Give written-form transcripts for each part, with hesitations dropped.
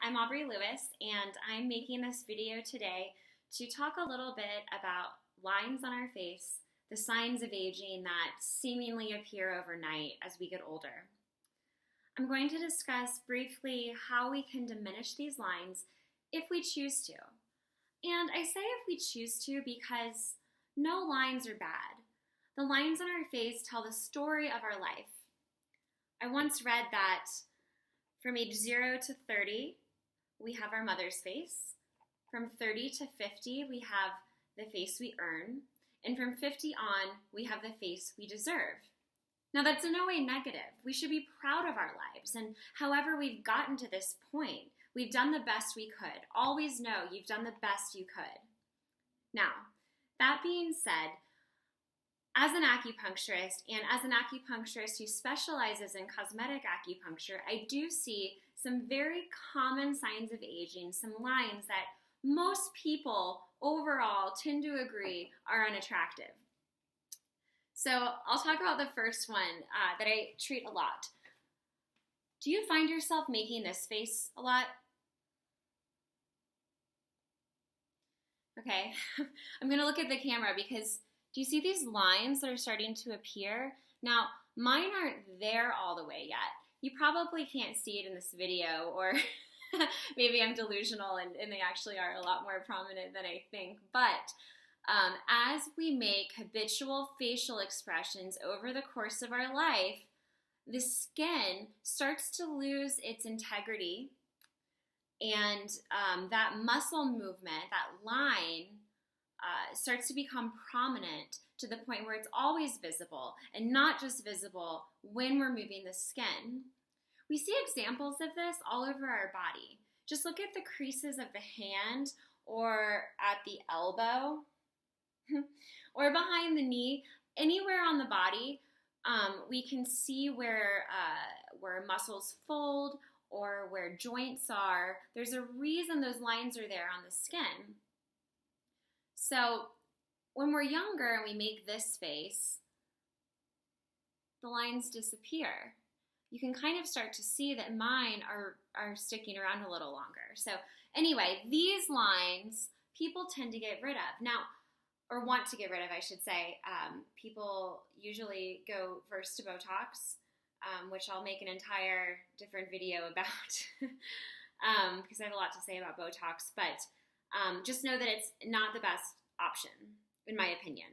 I'm Aubrey Lewis, and I'm making this video today to talk a little bit about lines on our face, the signs of aging that seemingly appear overnight as we get older. I'm going to discuss briefly how we can diminish these lines if we choose to. And I say if we choose to because no lines are bad. The lines on our face tell the story of our life. I once read that from age 0 to 30, we have our mother's face. From 30 to 50, we have the face we earn. And from 50 on, we have the face we deserve. Now, that's in no way negative. We should be proud of our lives. And however we've gotten to this point, we've done the best we could. Always know you've done the best you could. Now, that being said, as an acupuncturist and as an acupuncturist who specializes in cosmetic acupuncture, I do see some very common signs of aging, some lines that most people overall tend to agree are unattractive. So I'll talk about the first one that I treat a lot. Do you find yourself making this face a lot? Okay, I'm going to look at the camera because do you see these lines that are starting to appear? Now, mine aren't there all the way yet. You probably can't see it in this video, or maybe I'm delusional and they actually are a lot more prominent than I think. But as we make habitual facial expressions over the course of our life, the skin starts to lose its integrity, and that muscle movement, that line, starts to become prominent to the point where it's always visible and not just visible when we're moving the skin. We see examples of this all over our body. Just look at the creases of the hand or at the elbow or behind the knee. Anywhere on the body, we can see where muscles fold or where joints are. There's a reason those lines are there on the skin. So when we're younger and we make this face, the lines disappear. You can kind of start to see that mine are sticking around a little longer. So anyway, these lines people tend to get rid of. Now, or want to get rid of, I should say. People usually go first to Botox, which I'll make an entire different video about because I have a lot to say about Botox, but just know that it's not the best option, in my opinion.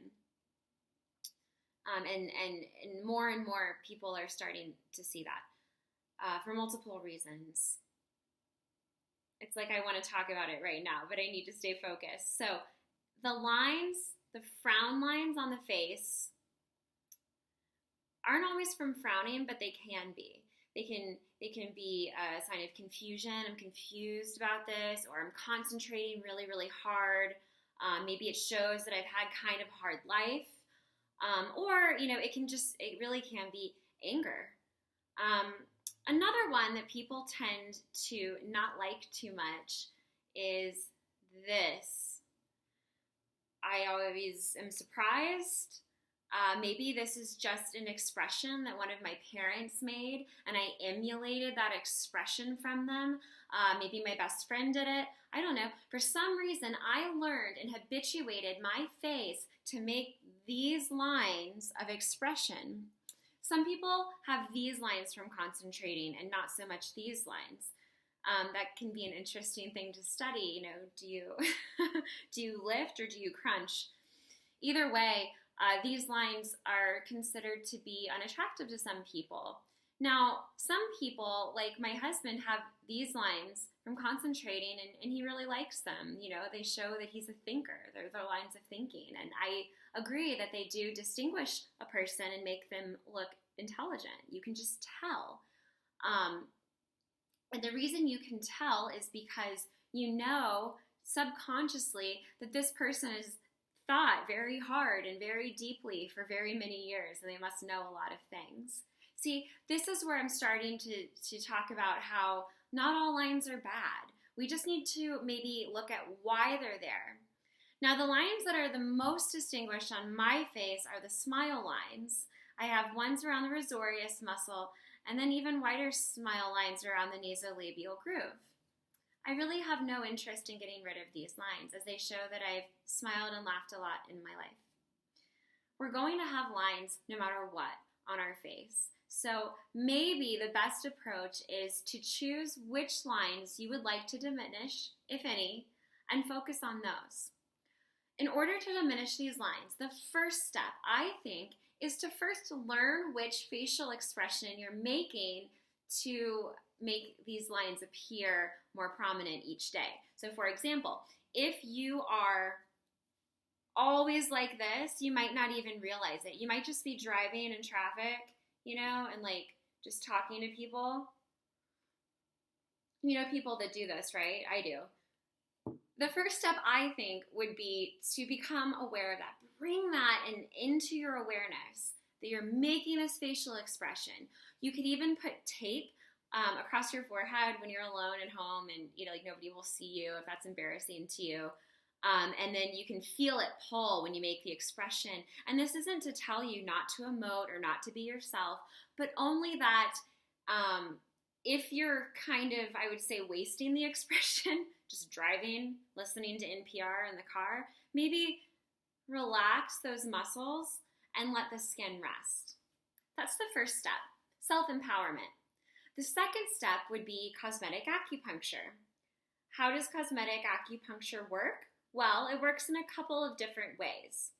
And more people are starting to see that for multiple reasons. It's like I want to talk about it right now, but I need to stay focused. So the lines, the frown lines on the face, aren't always from frowning, but they can be. They can be a sign of confusion. I'm confused about this, or I'm concentrating really, really hard. Maybe it shows that I've had kind of hard life. Or, it really can be anger. Another one that people tend to not like too much is this. I always am surprised. Maybe this is just an expression that one of my parents made, and I emulated that expression from them. Maybe my best friend did it. I don't know. For some reason, I learned and habituated my face to make these lines of expression. Some people have these lines from concentrating and not so much these lines. That can be an interesting thing to study. Do you do you lift or do you crunch? Either way, these lines are considered to be unattractive to some people. Now, some people, like my husband, have these lines from concentrating, and he really likes them. They show that he's a thinker. They're the lines of thinking, and I agree that they do distinguish a person and make them look intelligent. You can just tell. And the reason you can tell is because you know subconsciously that this person has thought very hard and very deeply for very many years, and they must know a lot of things. See, this is where I'm starting to talk about how not all lines are bad. We just need to maybe look at why they're there. Now, the lines that are the most distinguished on my face are the smile lines. I have ones around the rosarius muscle, and then even wider smile lines around the nasolabial groove. I really have no interest in getting rid of these lines, as they show that I've smiled and laughed a lot in my life. We're going to have lines no matter what on our face. So maybe the best approach is to choose which lines you would like to diminish, if any, and focus on those. In order to diminish these lines, the first step, I think, is to first learn which facial expression you're making to make these lines appear more prominent each day. So for example, if you are always like this, you might not even realize it. You might just be driving in traffic, and like just talking to people. You know people that do this, right? I do. The first step, I think, would be to become aware of that. Bring that into your awareness that you're making this facial expression. You could even put tape across your forehead when you're alone at home and like nobody will see you if that's embarrassing to you. And then you can feel it pull when you make the expression. And this isn't to tell you not to emote or not to be yourself, but only that if you're kind of, I would say, wasting the expression, just driving, listening to NPR in the car, maybe relax those muscles and let the skin rest. That's the first step, self-empowerment. The second step would be cosmetic acupuncture. How does cosmetic acupuncture work? Well, it works in a couple of different ways.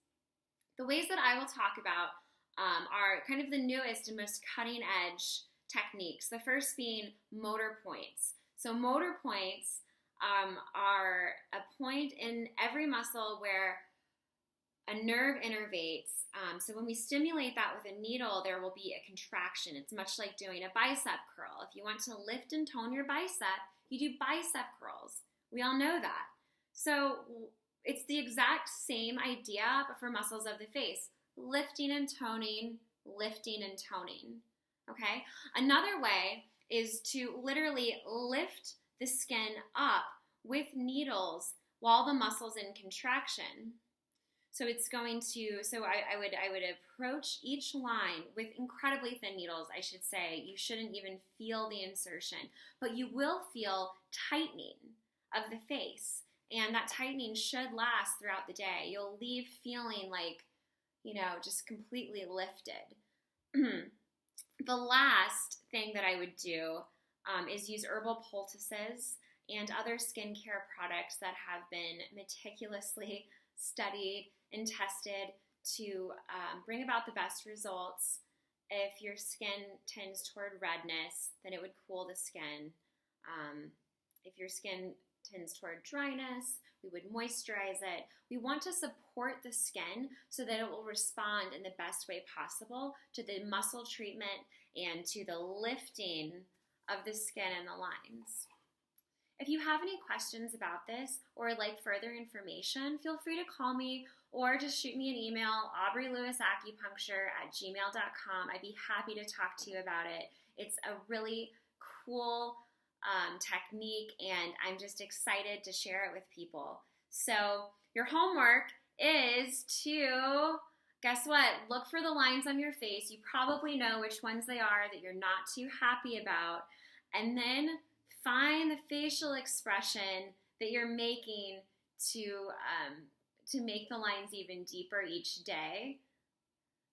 The ways that I will talk about are kind of the newest and most cutting edge techniques. The first being motor points. So motor points are a point in every muscle where a nerve innervates. So when we stimulate that with a needle, there will be a contraction. It's much like doing a bicep curl. If you want to lift and tone your bicep, you do bicep curls. We all know that. So it's the exact same idea, but for muscles of the face. Lifting and toning, lifting and toning. Okay? Another way is to literally lift the skin up with needles while the muscle's in contraction. So it's going to, I would approach each line with incredibly thin needles, I should say. You shouldn't even feel the insertion, but you will feel tightening of the face. And that tightening should last throughout the day. You'll leave feeling like, just completely lifted. The last thing that I would do is use herbal poultices and other skincare products that have been meticulously studied and tested to bring about the best results. If your skin tends toward redness, then it would cool the skin. If your skin tends toward dryness, we would moisturize it. We want to support the skin so that it will respond in the best way possible to the muscle treatment and to the lifting of the skin and the lines. If you have any questions about this or would like further information, feel free to call me or just shoot me an email, aubreylewisacupuncture@gmail.com. I'd be happy to talk to you about it. It's a really cool technique, and I'm just excited to share it with people. So your homework is to, guess what? Look for the lines on your face. You probably know which ones they are that you're not too happy about, and then find the facial expression that you're making to make the lines even deeper each day.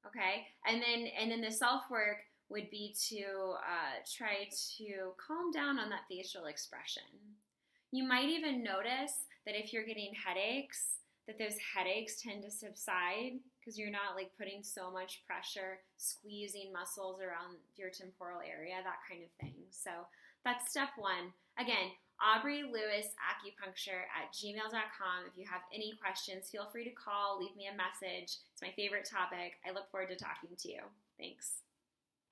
Okay, and then the self-work would be to try to calm down on that facial expression. You might even notice that if you're getting headaches, that those headaches tend to subside because you're not like putting so much pressure, squeezing muscles around your temporal area, that kind of thing. So that's step one. Again, aubreylewisacupuncture@gmail.com. If you have any questions, feel free to call, leave me a message. It's my favorite topic. I look forward to talking to you. Thanks.